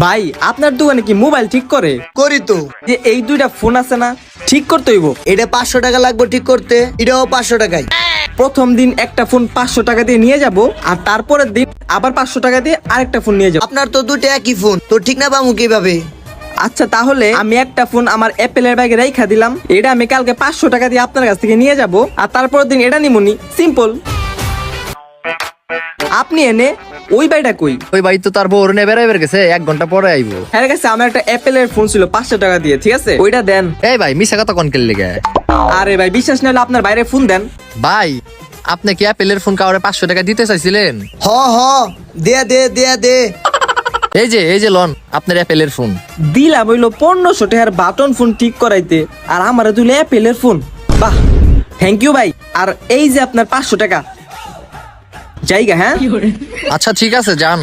ভাই আপনার দোকানে কি মোবাইল ঠিক করে? করি তো। যে এই দুইটা ফোন আছে না, ঠিক করতে হইব। এটা 500 টাকা লাগবে ঠিক করতে, এটাও 500 টাকায়। প্রথম দিন একটা ফোন 500 টাকা দিয়ে নিয়ে যাব, আর তারপরের দিন আবার 500 টাকা দিয়ে আরেকটা ফোন নিয়ে যাব। আপনার তো দুটো একই ফোন, তো ঠিক না পামু কিভাবে? আচ্ছা তাহলে আমি একটা ফোন আমার অ্যাপেলের ব্যাগে রাইখা দিলাম, এটা আমি কালকে 500 টাকা দিয়ে আপনার কাছ থেকে নিয়ে যাব, আর তারপরের দিন এটা নিমুনি। সিম্পল। আপনি এনে ওই বাইটা কই? ওই ভাই তো তার বউর নিয়ে বেড়াইবার গেছে, 1 ঘন্টা পরে আইবো। হ্যাঁ কাছে আমার একটা অ্যাপেলের ফোন ছিল 500 টাকা দিয়ে, ঠিক আছে ওইটা দেন। এই ভাই মিশা কথা কোন কেলে লেগে? আরে ভাই বিশ্বাস না হলে আপনার বাইরে ফোন দেন। ভাই আপনি কি অ্যাপেলের ফোন কাউরে 500 টাকা দিতে চাইছিলেন? হ হ, দে দে দে দে। এই যে লন আপনার অ্যাপেলের ফোন। দিলাম হইলো 1500 টাকার বাটন ফোন ঠিক করাইতে, আর আমারে তুলে অ্যাপেলের ফোন। বাহ, থ্যাংক ইউ ভাই। আর এই যে আপনার 500 টাকা জায়গা। হ্যাঁ আচ্ছা ঠিক আছে যান।